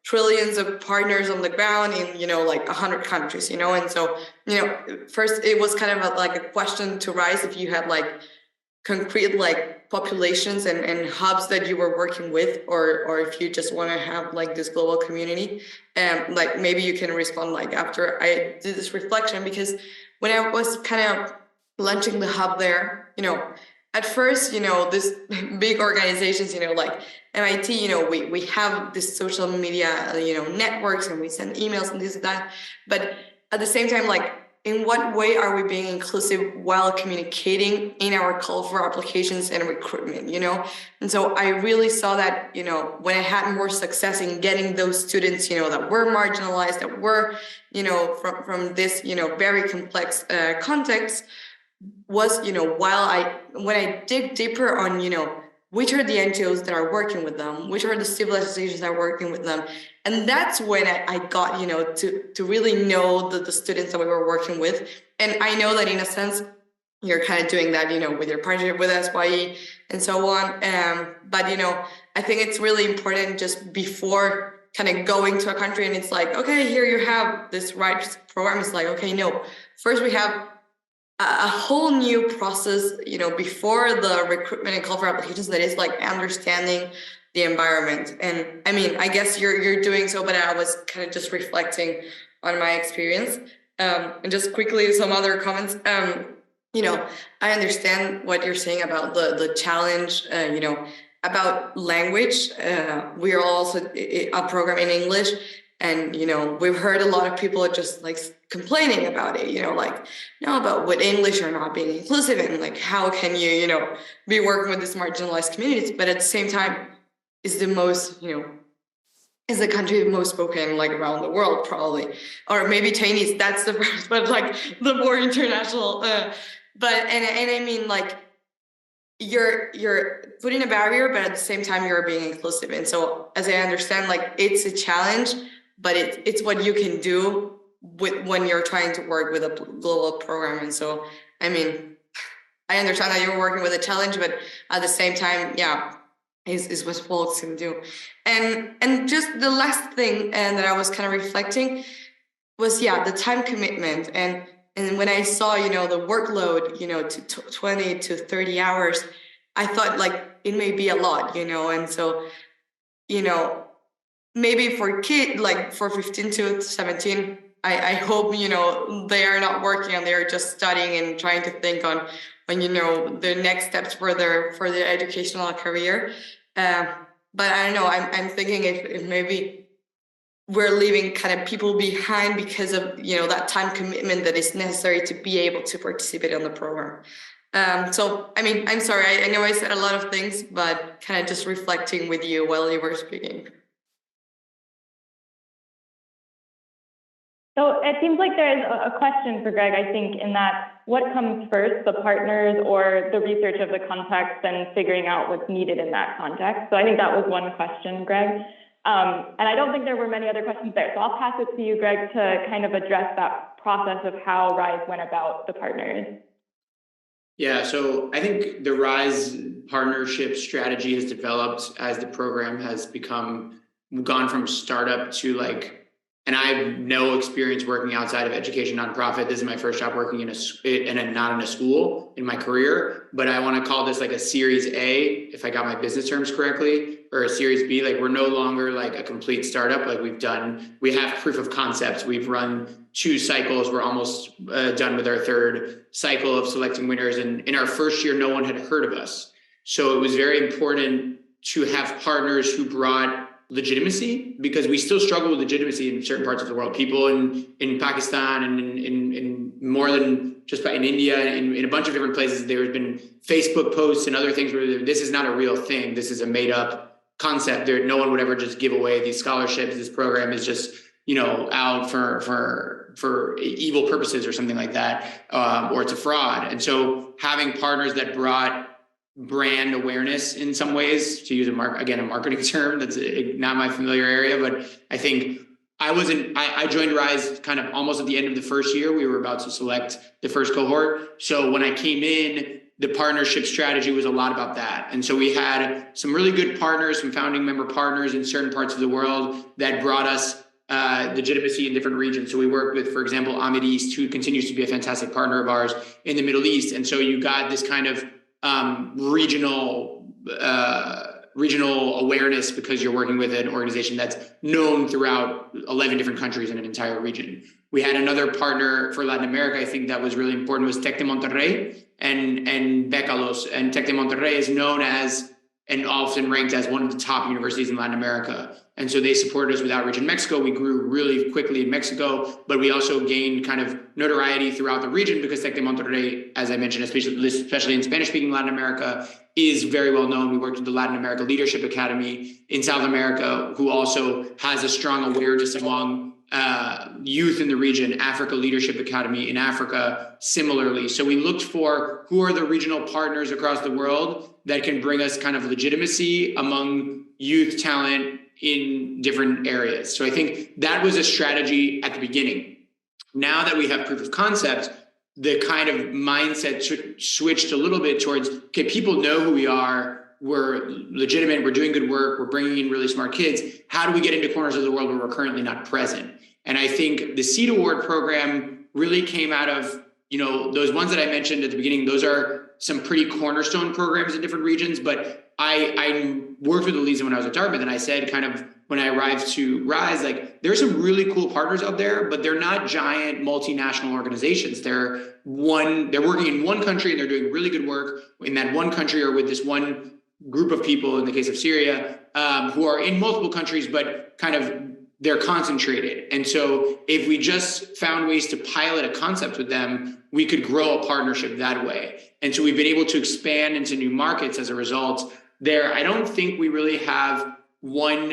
Speaker 4: trillions of partners on the ground in 100 countries, and so first it was kind of a question to rise if you had concrete populations and hubs that you were working with, or if you just want to have this global community, and maybe you can respond after I did this reflection, because when I was kind of launching the hub there, at first, this big organizations, like MIT, we have this social media, networks, and we send emails and this and that. But at the same time, in what way are we being inclusive while communicating in our call for applications and recruitment, And so I really saw that, when I had more success in getting those students, that were marginalized, that were, from this, very complex context, was, when I dig deeper on, which are the NGOs that are working with them, which are the civil associations that are working with them. And that's when I got, to really know the students that we were working with. And I know that in a sense, you're kind of doing that, with your partnership with SYE and so on. But, I think it's really important just before kind of going to a country and it's okay, here you have this RISE program. It's okay, no, first we have a whole new process, before the recruitment and call for applications, that is understanding the environment. And I mean, I guess you're doing so, but I was kind of just reflecting on my experience. And just quickly, some other comments. I understand what you're saying about the challenge, about language. We are also a program in English. And, we've heard a lot of people just complaining about it, about what English are not being inclusive and how can you, be working with these marginalized communities. But at the same time, is the most, is the country most spoken around the world, probably. Or maybe Chinese, that's the first, but the more international. But I mean, you're putting a barrier, but at the same time, you're being inclusive. And so as I understand, it's a challenge, but it's what you can do when you're trying to work with a global program. And so, I mean, I understand that you're working with a challenge, but at the same time, yeah, is what folks can do. And just the last thing that I was kind of reflecting was, the time commitment. And when I saw, the workload, to 20 to 30 hours, I thought it may be a lot, and so, maybe for for 15 to 17, I hope, they are not working and they're just studying and trying to think on the next steps for their educational career. But I don't know, I'm thinking if maybe we're leaving kind of people behind because of, that time commitment that is necessary to be able to participate on the program. So, I mean, I'm sorry, I know I said a lot of things, but kind of just reflecting with you while you were speaking.
Speaker 2: So it seems like there is a question for Greg, I think, in that what comes first, the partners or the research of the context and figuring out what's needed in that context? So I think that was one question, Greg. And I don't think there were many other questions there. So I'll pass it to you, Greg, to kind of address that process of how RISE went about the partners.
Speaker 3: Yeah, so I think the Rise partnership strategy has developed as the program has gone from startup to like, and I have no experience working outside of education nonprofit. This is my first job working not in a school in my career, but I want to call this like a Series A, if I got my business terms correctly, or a Series B. Like we're no longer like a complete startup. Like we have proof of concepts. We've run 2 cycles. We're almost done with our 3rd cycle of selecting winners. And in our first year, no one had heard of us. So it was very important to have partners who brought legitimacy, because we still struggle with legitimacy in certain parts of the world. People in Pakistan and in more than just in India and in a bunch of different places, there have been Facebook posts and other things where this is not a real thing. This is a made up concept. No one would ever just give away these scholarships. This program is just, out for evil purposes or something like that, or it's a fraud. And so having partners that brought brand awareness in some ways, to use a marketing term that's not my familiar area, but I think I joined Rise kind of almost at the end of the first year. We were about to select the first cohort. So when I came in, the partnership strategy was a lot about that. And so we had some really good partners, some founding member partners in certain parts of the world that brought us legitimacy in different regions. So we worked with, for example, Amid East, who continues to be a fantastic partner of ours in the Middle East. And so you got this kind of regional awareness because you're working with an organization that's known throughout 11 different countries in an entire region. We had another partner for Latin America, I think that was really important, was Tec de Monterrey and Becalos. And Tec de Monterrey is known as and often ranked as one of the top universities in Latin America. And so they supported us with outreach in Mexico. We grew really quickly in Mexico, but we also gained kind of notoriety throughout the region because Tec de Monterrey, as I mentioned, especially in Spanish-speaking Latin America, is very well known. We worked with the Latin America Leadership Academy in South America, who also has a strong awareness among youth in the region, Africa Leadership Academy in Africa, similarly. So we looked for who are the regional partners across the world that can bring us kind of legitimacy among youth talent in different areas. So I think that was a strategy at the beginning. Now that we have proof of concept, the kind of mindset switched a little bit towards, okay, people know who we are, we're legitimate, we're doing good work, we're bringing in really smart kids. How do we get into corners of the world where we're currently not present? And I think the Seed Award program really came out of, those ones that I mentioned at the beginning. Those are some pretty cornerstone programs in different regions, but I worked with Elisa when I was at Dartmouth, and I said kind of when I arrived to Rise, like there's some really cool partners out there, but they're not giant multinational organizations. They're working in one country and they're doing really good work in that one country or with this one group of people, in the case of Syria, who are in multiple countries, but kind of they're concentrated. And so if we just found ways to pilot a concept with them, we could grow a partnership that way. And so we've been able to expand into new markets as a result. I don't think we really have we're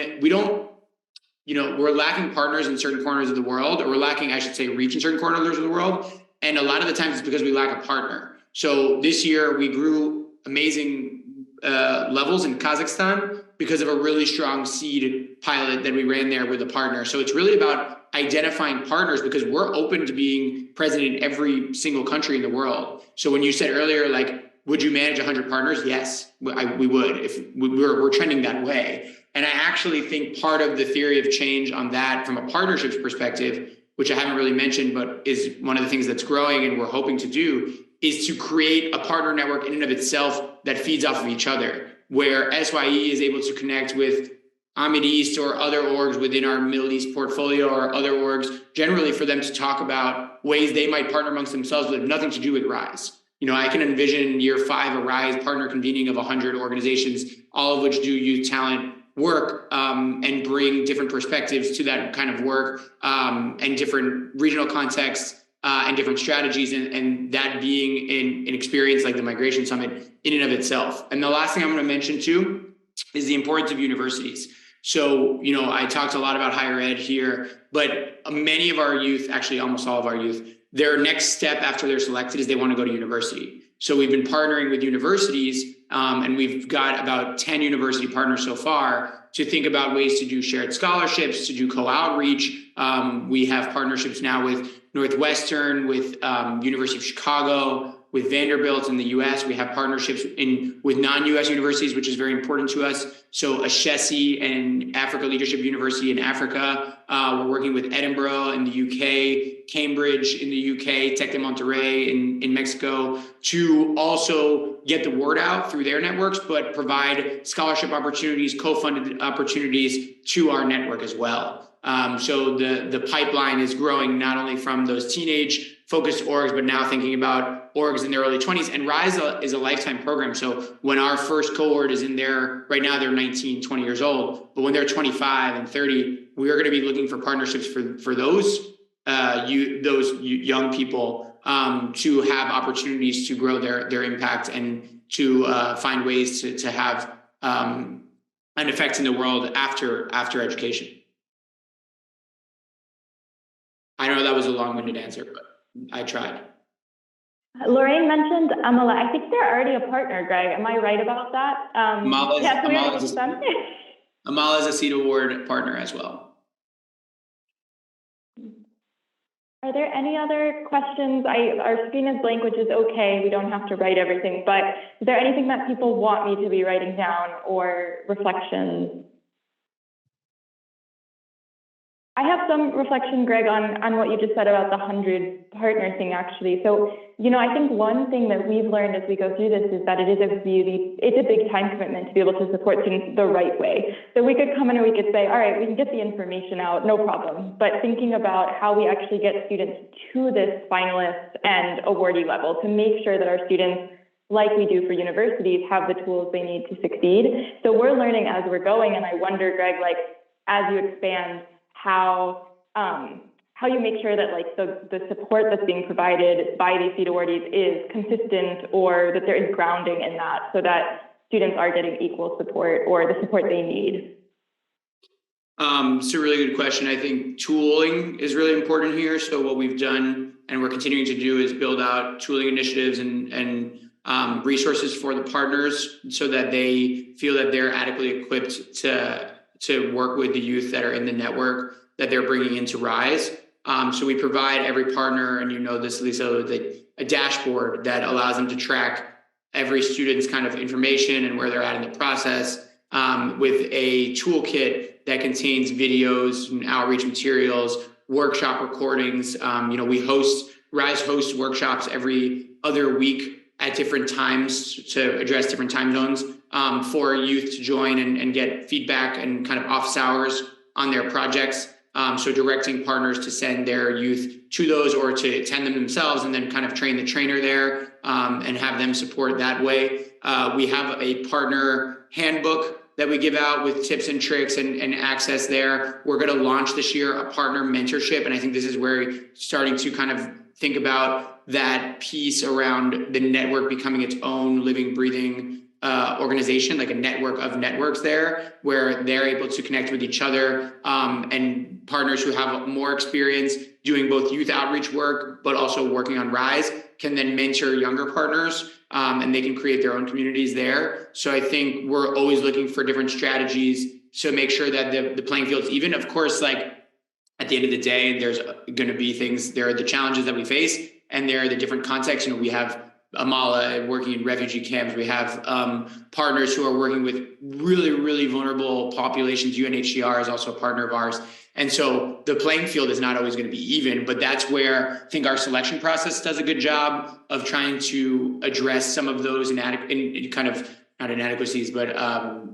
Speaker 3: lacking partners in certain corners of the world, or we're lacking, I should say, reach in certain corners of the world. And a lot of the times it's because we lack a partner. So this year we grew amazing levels in Kazakhstan because of a really strong seed pilot that we ran there with a partner. So it's really about identifying partners, because we're open to being present in every single country in the world. So when you said earlier, like, would you manage 100 partners? Yes, we would, if we're trending that way. And I actually think part of the theory of change on that from a partnerships perspective, which I haven't really mentioned, but is one of the things that's growing and we're hoping to do, is to create a partner network in and of itself that feeds off of each other, where SYE is able to connect with Amid East or other orgs within our Middle East portfolio, or other orgs generally, for them to talk about ways they might partner amongst themselves that have nothing to do with Rise. I can envision in year 5 a Rise partner convening of 100 organizations, all of which do youth talent work, and bring different perspectives to that kind of work, and different regional contexts, and different strategies, and that being an experience like the Migration Summit in and of itself. And the last thing I'm going to mention too is the importance of universities. So, I talked a lot about higher ed here, but many of our youth, actually almost all of our youth, their next step after they're selected is they want to go to university. So we've been partnering with universities, and we've got about 10 university partners so far to think about ways to do shared scholarships, to do co-outreach. We have partnerships now with Northwestern, with University of Chicago, with Vanderbilt in the US. We have partnerships with non-US universities, which is very important to us. So Ashesi and Africa Leadership University in Africa. We're working with Edinburgh in the UK, Cambridge in the UK, Tec de Monterrey in Mexico, to also get the word out through their networks, but provide scholarship opportunities, co-funded opportunities to our network as well. So the pipeline is growing not only from those teenage focused orgs, but now thinking about orgs in their early 20s. And RISE is a lifetime program. So when our first cohort is in there, right now they're 19, 20 years old, but when they're 25 and 30, we are going to be looking for partnerships for those young people to have opportunities to grow their impact and to find ways to have an effect in the world after education. I know that was a long-winded answer, but I tried.
Speaker 2: Lorraine mentioned Amala. I think they're already a partner, Greg. Am I right about that?
Speaker 3: Amala is a Seed Award partner as well.
Speaker 2: Are there any other questions? Our screen is blank, which is okay. We don't have to write everything, but is there anything that people want me to be writing down or reflections? I have some reflection, Greg, on what you just said about the 100 partner thing, actually. So, I think one thing that we've learned as we go through this is that it's a big time commitment to be able to support students the right way. So we could come in and we could say, all right, we can get the information out, no problem. But thinking about how we actually get students to this finalist and awardee level to make sure that our students, like we do for universities, have the tools they need to succeed. So we're learning as we're going. And I wonder, Greg, as you expand, how you make sure that the support that's being provided by these seed awardees is consistent, or that there is grounding in that, so that students are getting equal support or the support they need.
Speaker 3: It's a really good question. I think tooling is really important here. So what we've done and we're continuing to do is build out tooling initiatives and resources for the partners so that they feel that they're adequately equipped to work with the youth that are in the network that they're bringing into RISE. So we provide every partner, and this, Lisa, with a dashboard that allows them to track every student's kind of information and where they're at in the process, with a toolkit that contains videos and outreach materials, workshop recordings. RISE hosts workshops every other week at different times to address different time zones for youth to join and get feedback and kind of office hours on their projects. So directing partners to send their youth to those or to attend them themselves, and then kind of train the trainer there and have them support that way. We have a partner handbook that we give out with tips and tricks and access there. We're going to launch this year a partner mentorship. And I think this is where we're starting to kind of think about that piece around the network becoming its own living, breathing organization, like a network of networks there, where they're able to connect with each other, and partners who have more experience doing both youth outreach work, but also working on RISE can then mentor younger partners, and they can create their own communities there. So I think we're always looking for different strategies to make sure that the playing field's even. Of course, at the end of the day, there's going to be things, there are the challenges that we face, and there are the different contexts. We have Amala working in refugee camps. We have partners who are working with really, really vulnerable populations. UNHCR is also a partner of ours. And so the playing field is not always going to be even, but that's where I think our selection process does a good job of trying to address some of those inadequacies, but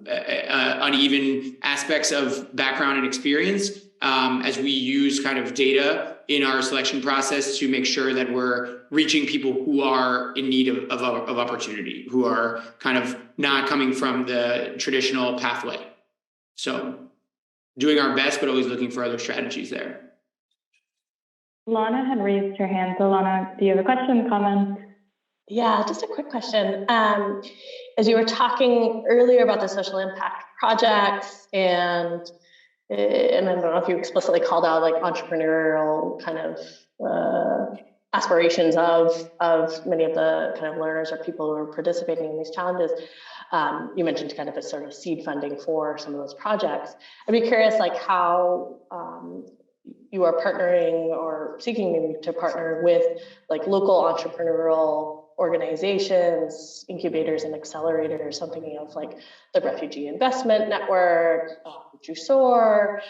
Speaker 3: uneven aspects of background and experience, as we use kind of data in our selection process to make sure that we're reaching people who are in need of opportunity, who are kind of not coming from the traditional pathway. So doing our best, but always looking for other strategies there.
Speaker 2: Lana had raised her hand. So Lana, do you have a question, comment?
Speaker 5: Yeah, just a quick question. As you were talking earlier about the social impact projects, and I don't know if you explicitly called out entrepreneurial kind of aspirations of many of the kind of learners or people who are participating in these challenges. You mentioned kind of a sort of seed funding for some of those projects. I'd be curious, how you are partnering or seeking maybe to partner with local entrepreneurial organizations, incubators and accelerators. So I'm thinking of like the Refugee Investment Network, Jusor,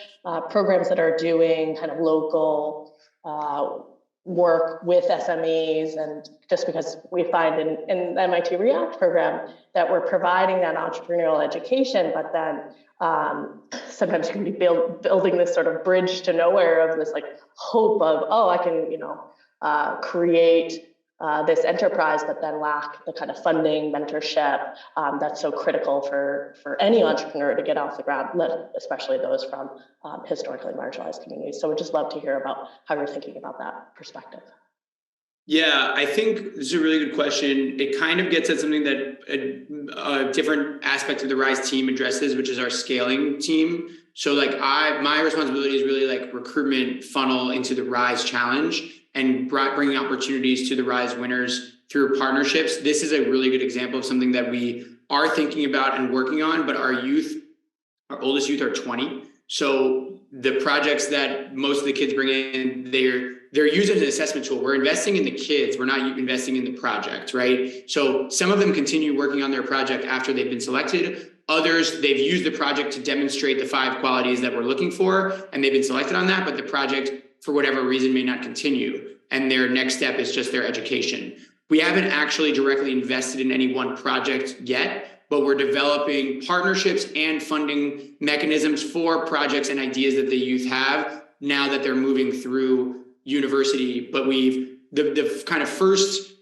Speaker 5: programs that are doing kind of local work with SMEs. And just because we find in the MIT React program that we're providing that entrepreneurial education, but then sometimes you can be building this sort of bridge to nowhere of this like hope of, oh, I can, create this enterprise, but then lack the kind of funding, mentorship that's so critical for any entrepreneur to get off the ground, especially those from historically marginalized communities. So we'd just love to hear about how you're thinking about that perspective.
Speaker 3: Yeah, I think this is a really good question. It kind of gets at something that a different aspect of the RISE team addresses, which is our scaling team. So like my responsibility is really like recruitment funnel into the RISE challenge and bringing opportunities to the RISE winners through partnerships. This is a really good example of something that we are thinking about and working on, but our oldest youth are 20. So the projects that most of the kids bring in, they're used as an assessment tool. We're investing in the kids. We're not investing in the project, right? So some of them continue working on their project after they've been selected. Others, they've used the project to demonstrate the 5 qualities that we're looking for, and they've been selected on that, but the project, for whatever reason, may not continue. And their next step is just their education. We haven't actually directly invested in any one project yet, but we're developing partnerships and funding mechanisms for projects and ideas that the youth have now that they're moving through university. But the kind of first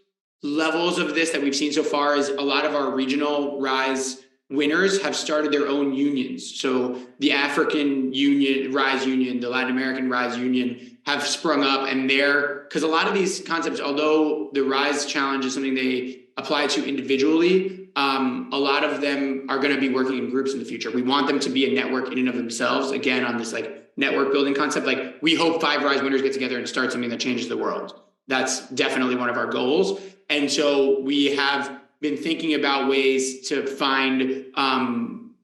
Speaker 3: levels of this that we've seen so far is a lot of our regional RISE winners have started their own unions. So the African Union, RISE Union, the Latin American RISE Union have sprung up, and because a lot of these concepts, although the RISE challenge is something they apply to individually, a lot of them are going to be working in groups in the future. We want them to be a network in and of themselves, again, on this like network building concept. Like we hope 5 RISE winners get together and start something that changes the world. That's definitely one of our goals. And so we have been thinking about ways to find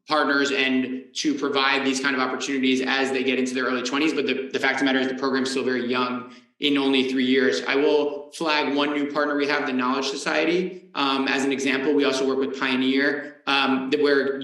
Speaker 3: partners and to provide these kind of opportunities as they get into their early 20s. But the fact of the matter is the program's still very young, in only 3 years. I will flag one new partner we have, the Knowledge Society. As an example, we also work with Pioneer, where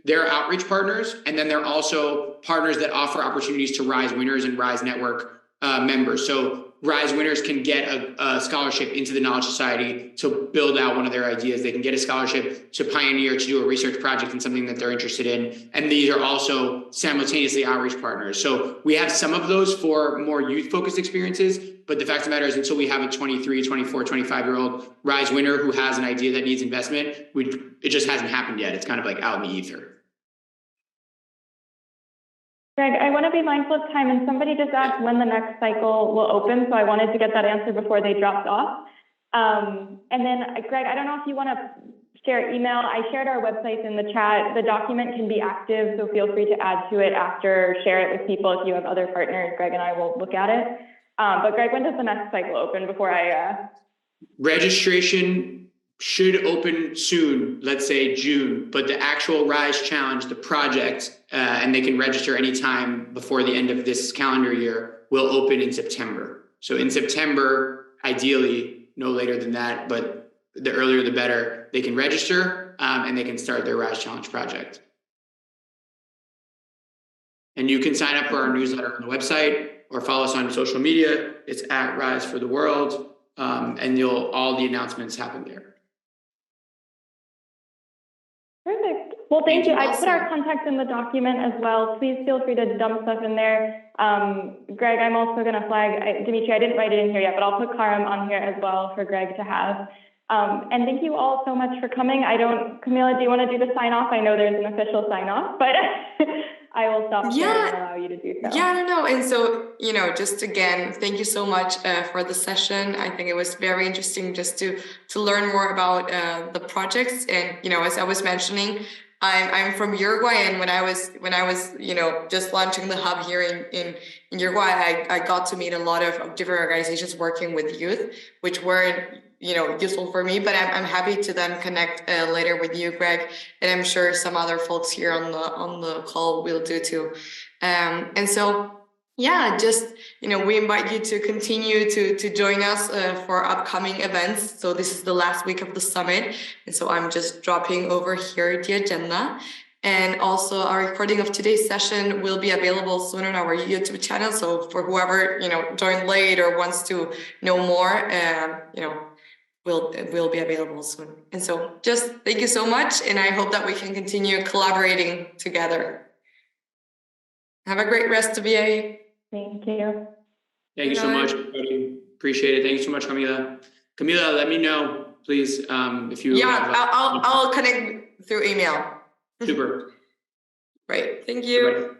Speaker 3: they're outreach partners, and then they're also partners that offer opportunities to RISE winners and RISE Network members. So RISE winners can get a scholarship into the Knowledge Society to build out one of their ideas. They can get a scholarship to Pioneer to do a research project in something that they're interested in. And these are also simultaneously outreach partners. So we have some of those for more youth-focused experiences, but the fact of the matter is until we have a 23, 24, 25-year-old RISE winner who has an idea that needs investment, it just hasn't happened yet. It's kind of like out in the ether.
Speaker 2: Greg, I want to be mindful of time, and somebody just asked when the next cycle will open, so I wanted to get that answer before they dropped off. And then, Greg, I don't know if you want to share email. I shared our websites in the chat. The document can be active, so feel free to add to it after, share it with people if you have other partners. Greg and I will look at it. But Greg, when does the next cycle open before I...
Speaker 3: Registration should open soon, let's say June, but the actual RISE challenge, the project, and they can register anytime before the end of this calendar year, will open in September. So in September, ideally, no later than that, but the earlier the better, they can register and they can start their RISE challenge project. And you can sign up for our newsletter on the website or follow us on social media. It's at RISE for the World, and all the announcements happen there.
Speaker 2: Perfect. Well, thank you. I put our contacts in the document as well. Please feel free to dump stuff in there. Greg, I'm also going to flag, Dimitri, I didn't write it in here yet, but I'll put Karam on here as well for Greg to have. And thank you all so much for coming. Camila, do you want to do the sign off? I know there's an official sign off, but I will stop sharing and allow you to do so.
Speaker 4: Yeah, no. And so, just again, thank you so much for the session. I think it was very interesting just to learn more about the projects. And, as I was mentioning, I'm from Uruguay, and when I was just launching the hub here in Uruguay, I got to meet a lot of different organizations working with youth, which weren't useful for me, but I'm happy to then connect later with you, Greg, and I'm sure some other folks here on the call will do too. And so Yeah, just, we invite you to continue to join us for upcoming events. So this is the last week of the summit. And so I'm just dropping over here the agenda. And also our recording of today's session will be available soon on our YouTube channel. So for whoever, joined late or wants to know more, will be available soon. And so just thank you so much. And I hope that we can continue collaborating together. Have a great rest of the day.
Speaker 2: Thank you.
Speaker 3: Thank you so much, everybody. Appreciate it. Thank you so much, Camila. Camila, let me know, please, if you
Speaker 4: Yeah, I'll connect through email.
Speaker 3: Super.
Speaker 4: Great. Thank you.
Speaker 3: Bye-bye.